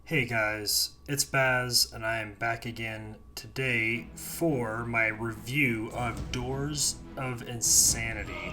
Hey guys, it's Baz, and I am back again today for my review of Doors of Insanity.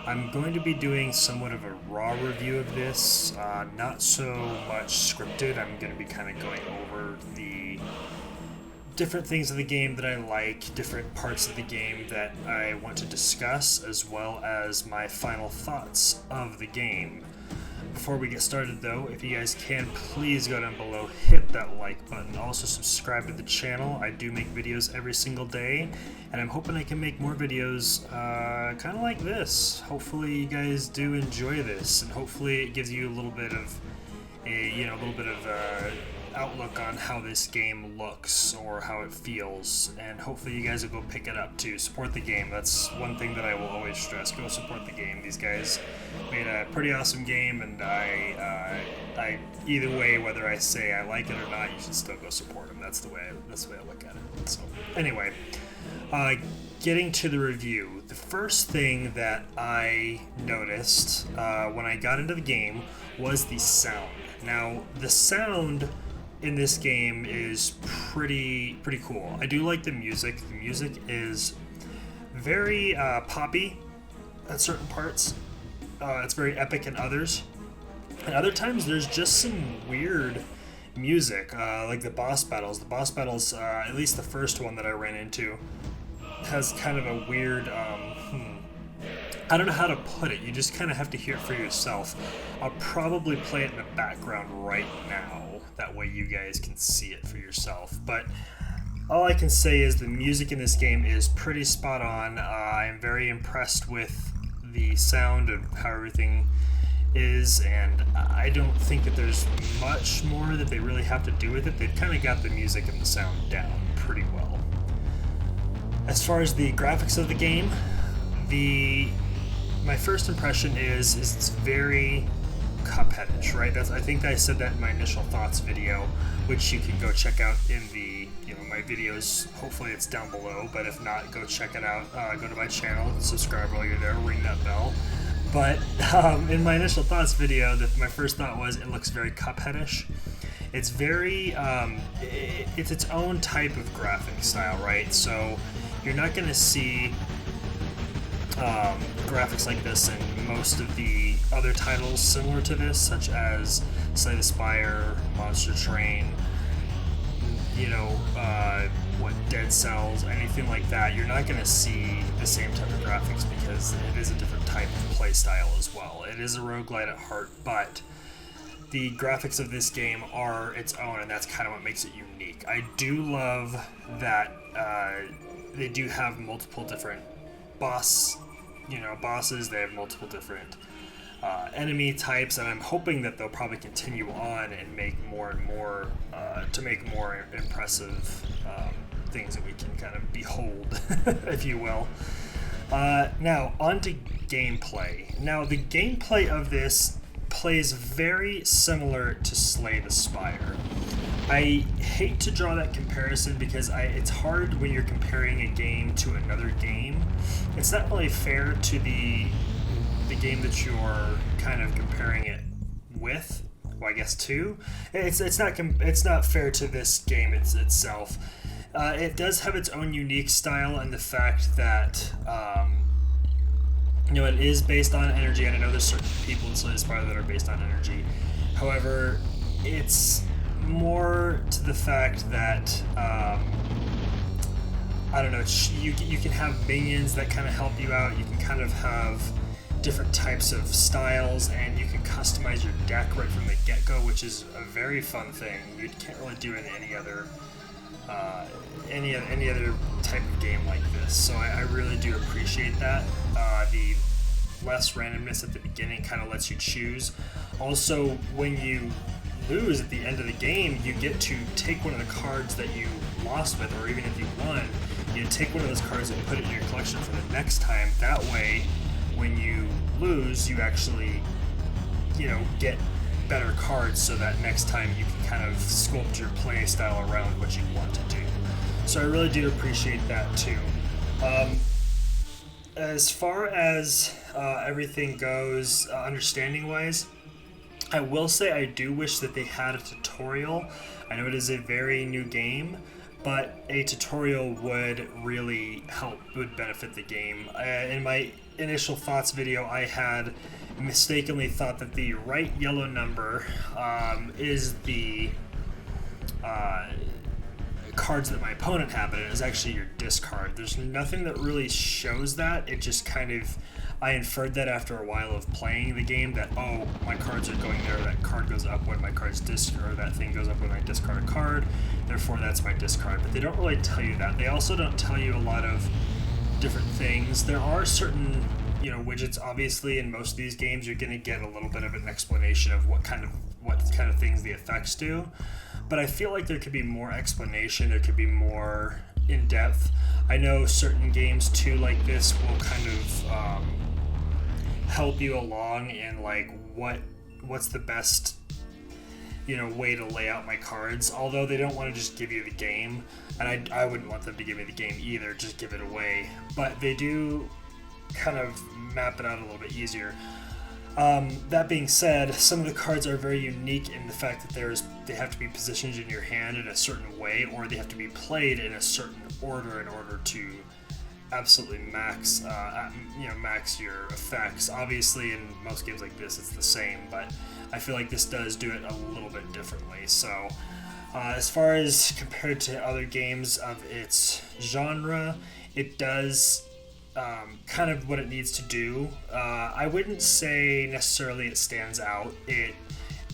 I'm going to be doing somewhat of a raw review of this, not so much scripted. I'm going to be kind of going over the different things of the game that I like, different parts of the game that I want to discuss, as well as my final thoughts of the game. Before we get started though, if you guys can, please go down below, hit that like button. Also subscribe to the channel. I do make videos every single day, and I'm hoping I can make more videos kind of like this. Hopefully you guys do enjoy this, and hopefully it gives you a little bit of outlook on how this game looks or how it feels, and hopefully you guys will go pick it up too. Support the game. That's one thing that I will always stress. Go support the game. These guys made a pretty awesome game, and I either way, whether I say I like it or not, you should still go support them. That's the way I look at it. So anyway, getting to the review, the first thing that I noticed when I got into the game was the sound. Now, the sound in this game is pretty cool. I do like the music. The music is very poppy at certain parts. It's very epic in others. And other times there's just some weird music, like the boss battles. The boss battles, at least the first one that I ran into, has kind of a weird I don't know how to put it. You just kind of have to hear it for yourself. I'll probably play it in the background right now. That way you guys can see it for yourself. But all I can say is the music in this game is pretty spot on. I'm very impressed with the sound and how everything is, and I don't think that there's much more that they really have to do with it. They've kind of got the music and the sound down pretty well. As far as the graphics of the game, my first impression is it's very Cuphead-ish, right? I think I said that in my initial thoughts video, which you can go check out in the my videos. Hopefully it's down below, but if not, go check it out. Go to my channel, subscribe while you're there, ring that bell. But in my initial thoughts video, my first thought was it looks very Cuphead-ish. It's very it's its own type of graphic style, right? So you're not going to see graphics like this in most of the other titles similar to this, such as Slay the Spire, Monster Train, Dead Cells, anything like that. You're not going to see the same type of graphics because it is a different type of play style as well. It is a roguelite at heart, but the graphics of this game are its own, and that's kind of what makes it unique. I do love that they do have multiple different bosses. They have multiple different enemy types, and I'm hoping that they'll probably continue on and make more and more to make more impressive things that we can kind of behold, if you will. Now, on to gameplay. Now, the gameplay of this plays very similar to Slay the Spire. I hate to draw that comparison because it's hard when you're comparing a game to another game. It's not really fair to the game that you're kind of comparing it with. Well, I guess to. It's not fair to this game itself. It does have its own unique style, and the fact that it is based on energy, and I know there's certain people in Slay the Spire that are based on energy. However, it's more to the fact that I don't know. You can have minions that kind of help you out. You can kind of have different types of styles, and you can customize your deck right from the get-go, which is a very fun thing. You can't really do it in any other type of game like this. So I really do appreciate that. The less randomness at the beginning kind of lets you choose. Also, when you lose at the end of the game, you get to take one of the cards that you lost with, or even if you won, you take one of those cards and put it in your collection for the next time. That way, when you lose, you actually get better cards, so that next time you can kind of sculpt your play style around what you want to do. So I really do appreciate that too. As far as everything goes, understanding wise, I will say I do wish that they had a tutorial. I know it is a very new game, but a tutorial would really help, would benefit the game. In my initial thoughts video, I had mistakenly thought that the right yellow number is the cards that my opponent had, but it is actually your discard. There's nothing that really shows that. It just kind of, I inferred that after a while of playing the game that, oh, my cards are going there, that card goes up when my card's discard, or that thing goes up when I discard a card, therefore that's my discard. But they don't really tell you that. They also don't tell you a lot of different things. There are certain, widgets, obviously, in most of these games. You're going to get a little bit of an explanation of what kind of things the effects do. But I feel like there could be more explanation, there could be more in depth. I know certain games too like this will kind of help you along in like what's the best way to lay out my cards, although they don't want to just give you the game, and I wouldn't want them to give me the game either, just give it away, but they do kind of map it out a little bit easier. That being said, some of the cards are very unique in the fact that they have to be positioned in your hand in a certain way, or they have to be played in a certain order in order to absolutely max your effects. Obviously, in most games like this, it's the same, but I feel like this does do it a little bit differently. So, as far as compared to other games of its genre, it does kind of what it needs to do. I wouldn't say necessarily it stands out. It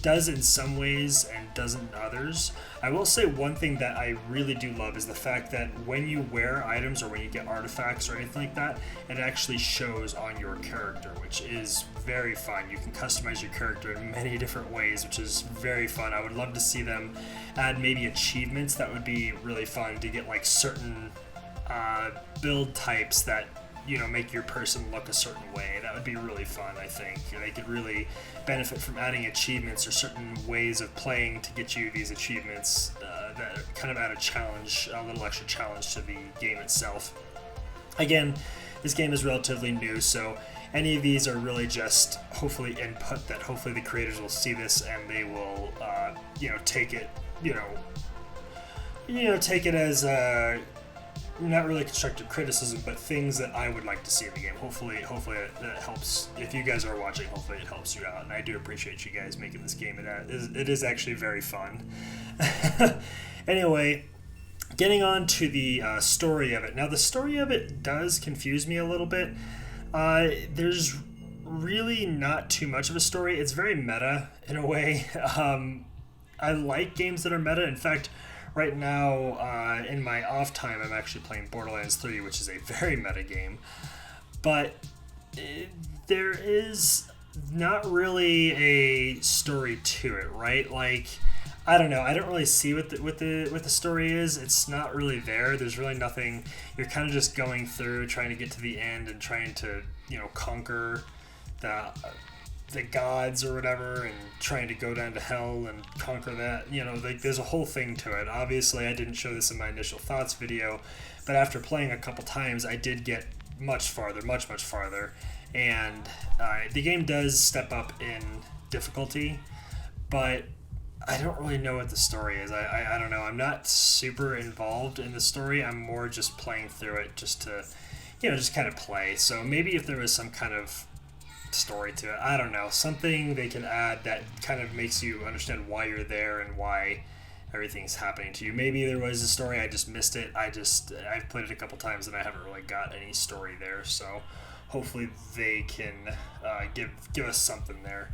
does in some ways and doesn't in others. I will say one thing that I really do love is the fact that when you wear items or when you get artifacts or anything like that, it actually shows on your character, which is very fun. You can customize your character in many different ways, which is very fun. I would love to see them add maybe achievements. That would be really fun to get like certain build types that make your person look a certain way. That would be really fun, I think. They could really benefit from adding achievements or certain ways of playing to get you these achievements that kind of add a little extra challenge to the game itself. Again, this game is relatively new, so any of these are really just hopefully input that hopefully the creators will see this and they will, take it, take it as not really constructive criticism, but things that I would like to see in the game. Hopefully that helps. If you guys are watching, hopefully it helps you out, and I do appreciate you guys making this game. It is actually very fun. Anyway, getting on to the story of it. Now, the story of it does confuse me a little bit. There's really not too much of a story. It's very meta in a way. I like games that are meta. In fact, right now, in my off time, I'm actually playing Borderlands 3, which is a very meta game. But there is not really a story to it, right? Like, I don't know. I don't really see what the story is. It's not really there. There's really nothing. You're kind of just going through, trying to get to the end and trying to, conquer the gods or whatever, and trying to go down to hell and conquer that. There's a whole thing to it. Obviously, I didn't show this in my initial thoughts video, but after playing a couple times, I did get much farther, much farther, and the game does step up in difficulty, but I don't really know what the story is. I don't know. I'm not super involved in the story. I'm more just playing through it just to, just kind of play. So maybe if there was some kind of story to it, I don't know, something they can add that kind of makes you understand why you're there and why everything's happening to you. Maybe there was a story, I just missed it. I've played it a couple times and I haven't really got any story there, so hopefully they can give us something there.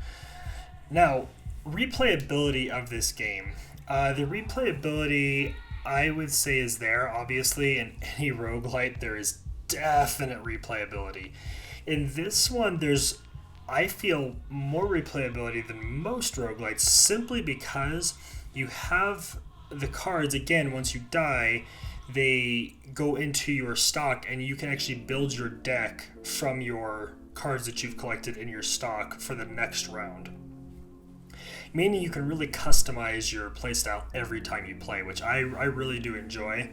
Now, replayability of this game. The replayability, I would say, is there. Obviously, in any roguelite, there is definite replayability. In this one, there's, I feel, more replayability than most roguelites, simply because you have the cards, again, once you die, they go into your stock, and you can actually build your deck from your cards that you've collected in your stock for the next round. Meaning you can really customize your playstyle every time you play, which I really do enjoy.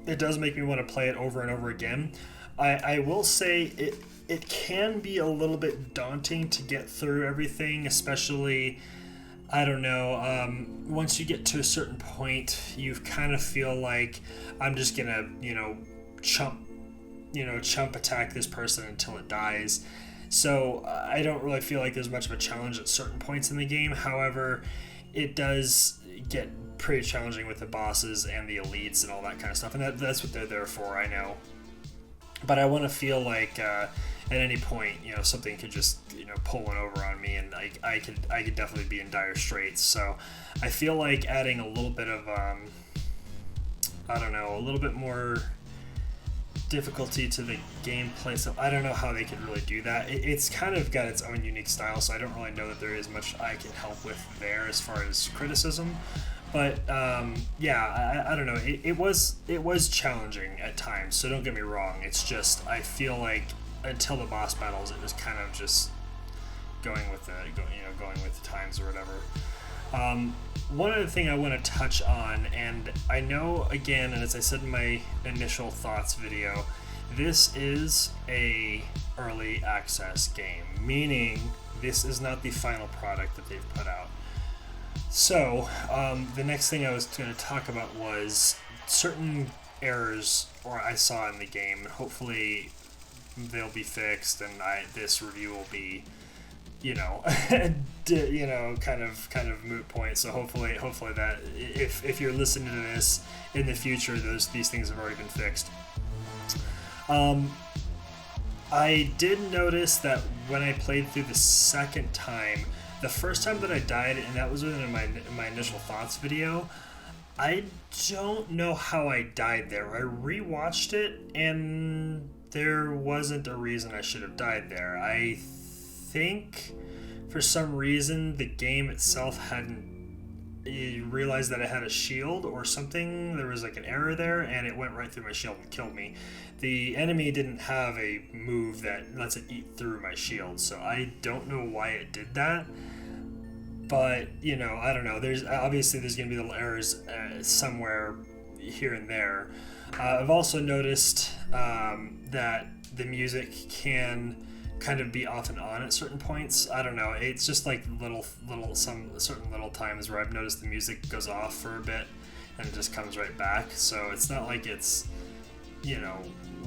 It does make me want to play it over and over again, I will say it can be a little bit daunting to get through everything, especially, I don't know, once you get to a certain point, you kind of feel like I'm just gonna, chump attack this person until it dies. So I don't really feel like there's much of a challenge at certain points in the game. However, it does get pretty challenging with the bosses and the elites and all that kind of stuff, and that's what they're there for, I know. But I want to feel like at any point, something could just pull one over on me, and I could definitely be in dire straits. So I feel like adding a little bit of I don't know, a little bit more difficulty to the gameplay. So I don't know how they could really do that. It's kind of got its own unique style, so I don't really know that there is much I can help with there as far as criticism. But yeah, I don't know. It was challenging at times. So don't get me wrong. It's just I feel like until the boss battles, it was kind of just going with the times or whatever. One other thing I want to touch on, and I know again, and as I said in my initial thoughts video, this is a early access game, meaning this is not the final product that they've put out. So, the next thing I was going to talk about was certain errors or I saw in the game, and hopefully they'll be fixed, and this review will be, kind of moot point. So hopefully that if you're listening to this in the future, these things have already been fixed. I did notice that when I played through the second time, the first time that I died, and that was in my initial thoughts video, I don't know how I died there. I rewatched it, and there wasn't a reason I should have died there. I think for some reason the game itself hadn't realized that I had a shield or something. There was like an error there, and it went right through my shield and killed me. The enemy didn't have a move that lets it eat through my shield, so I don't know why it did that. But, I don't know. There's going to be little errors somewhere here and there. I've also noticed that the music can kind of be off and on at certain points. I don't know. It's just like some certain little times where I've noticed the music goes off for a bit and it just comes right back. So it's not like it's,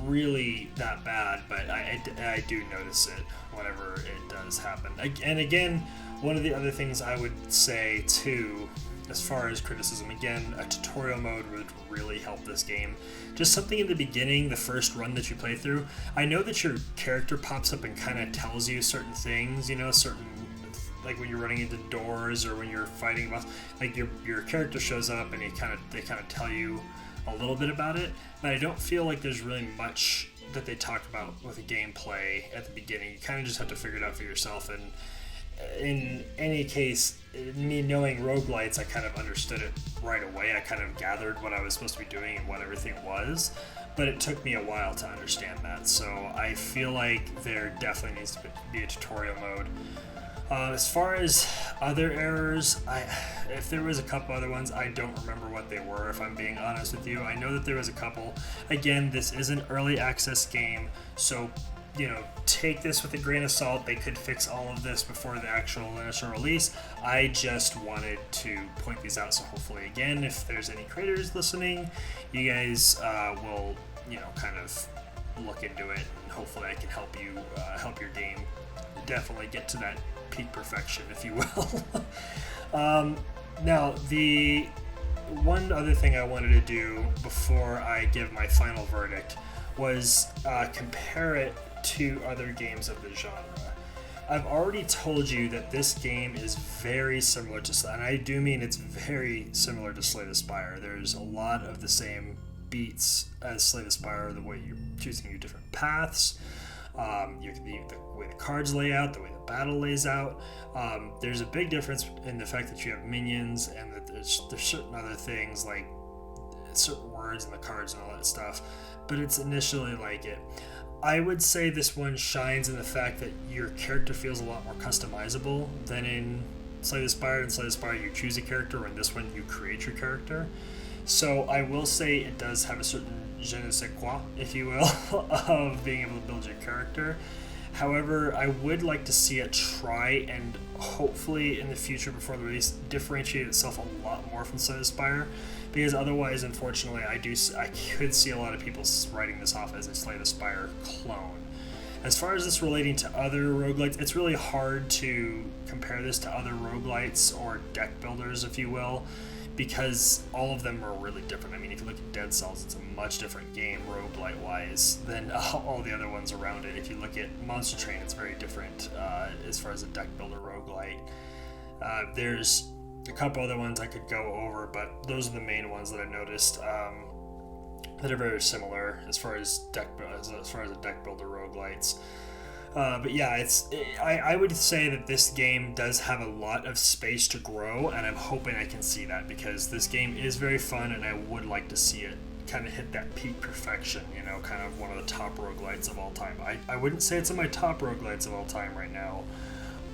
really that bad, but I do notice it whenever it does happen. And again, one of the other things I would say too, as far as criticism, again, a tutorial mode would really help this game. Just something in the beginning, the first run that you play through. I know that your character pops up and kind of tells you certain things, certain, like when you're running into doors or when you're fighting a boss, like your character shows up and they kind of tell you a little bit about it, but I don't feel like there's really much that they talk about with the gameplay at the beginning. You kind of just have to figure it out for yourself, and in any case, me knowing roguelites, I kind of understood it right away. I kind of gathered what I was supposed to be doing and what everything was, but it took me a while to understand that. So I feel like there definitely needs to be a tutorial mode. As far as other errors, if there was a couple other ones, I don't remember what they were, if I'm being honest with you. I know that there was a couple. Again, this is an early access game, so take this with a grain of salt. They could fix all of this before the actual initial release. I just wanted to point these out, so hopefully, again, if there's any creators listening, you guys will, kind of look into it, and hopefully I can help you, help your game definitely get to that peak perfection, if you will. Now, the one other thing I wanted to do before I give my final verdict was compare it to other games of the genre. I've already told you that this game is very similar to, and I do mean it's very similar to Slay the Spire. There's a lot of the same beats as Slay the Spire, the way you're choosing your different paths, the way the cards lay out, the way the battle lays out. There's a big difference in the fact that you have minions, and that there's certain other things like certain words in the cards and all that stuff, but it's initially like it. I would say this one shines in the fact that your character feels a lot more customizable than in Slay the Spire. In Slay the Spire, you choose a character, or in this one, you create your character. So I will say it does have a certain je ne sais quoi, if you will, of being able to build your character. However, I would like to see it try and hopefully in the future before the release differentiate itself a lot more from Slay the Spire, because otherwise, unfortunately, I could see a lot of people writing this off as a Slay the Spire clone. As far as this relating to other roguelites, it's really hard to compare this to other roguelites or deck builders, if you will, because all of them are really different. I mean, if you look at Dead Cells, it's a much different game roguelite-wise than all the other ones around it. If you look at Monster Train, it's very different as far as a deck builder roguelite. There's a couple other ones I could go over, but those are the main ones that I've noticed that are very similar as far as a deck builder roguelites. But yeah, I would say that this game does have a lot of space to grow, and I'm hoping I can see that, because this game is very fun, and I would like to see it kind of hit that peak perfection, you know, kind of one of the top roguelites of all time. I wouldn't say it's in my top roguelites of all time right now,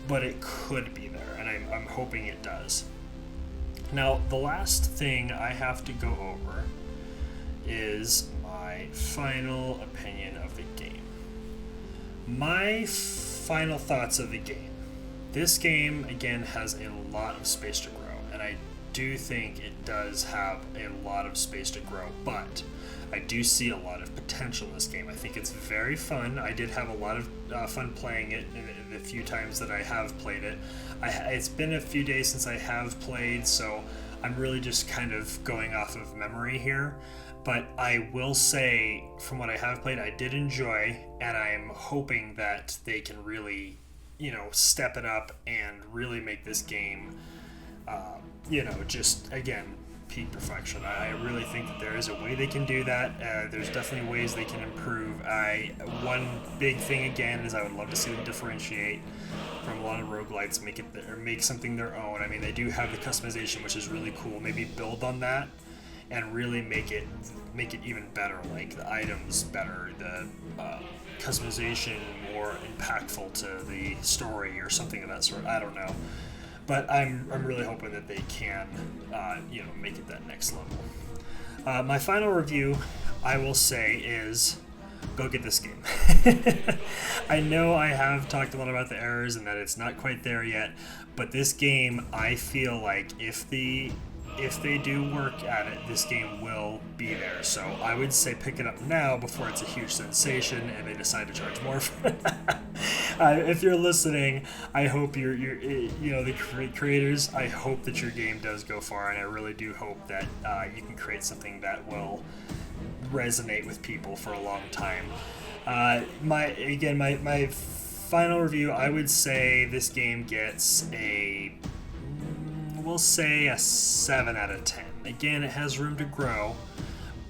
but it could be there, and I'm hoping it does. Now, the last thing I have to go over is my final opinion of the game. My final thoughts of the game. This game, again, has a lot of space to grow, and I do think it does have a lot of space to grow, but I do see a lot of potential in this game. I think it's very fun. I did have a lot of fun playing it in the few times that I have played it. It's been a few days since I have played, so I'm really just kind of going off of memory here. But I will say, from what I have played, I did enjoy, and I'm hoping that they can really, you know, step it up and really make this game, you know, just, again, peak perfection. I really think that there is a way they can do that. There's definitely ways they can improve. One big thing, again, is I would love to see them differentiate from a lot of roguelites, make something their own. I mean, they do have the customization, which is really cool. Maybe build on that and really make it even better, like the items better, the customization more impactful to the story or something of that sort. I don't know, but I'm really hoping that they can you know, make it that next level. My final review, I will say, is go get this game. I know I have talked a lot about the errors and that it's not quite there yet, but this game, I feel like if they do work at it, this game will be there. So I would say pick it up now before it's a huge sensation and they decide to charge more for it. If you're listening, I hope you're you know, the creators, I hope that your game does go far, and I really do hope that you can create something that will resonate with people for a long time. My final review, I would say this game gets we'll say a 7 out of 10. Again, it has room to grow,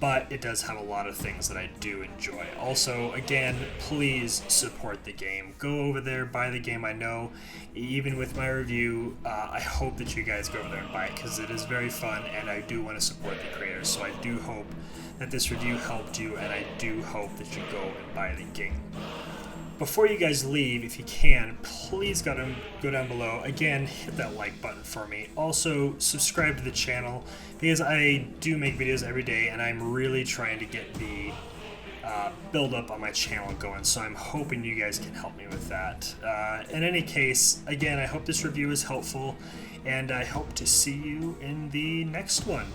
but it does have a lot of things that I do enjoy. Also, again, please support the game. Go over there, buy the game. I know, even with my review, I hope that you guys go over there and buy it, because it is very fun, and I do want to support the creators. So I do hope that this review helped you, and I do hope that you go and buy the game. Before you guys leave, if you can, please go down below. Again, hit that like button for me. Also, subscribe to the channel, because I do make videos every day, and I'm really trying to get the build up on my channel going, so I'm hoping you guys can help me with that. In any case, again, I hope this review is helpful, and I hope to see you in the next one.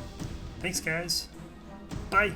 Thanks, guys. Bye.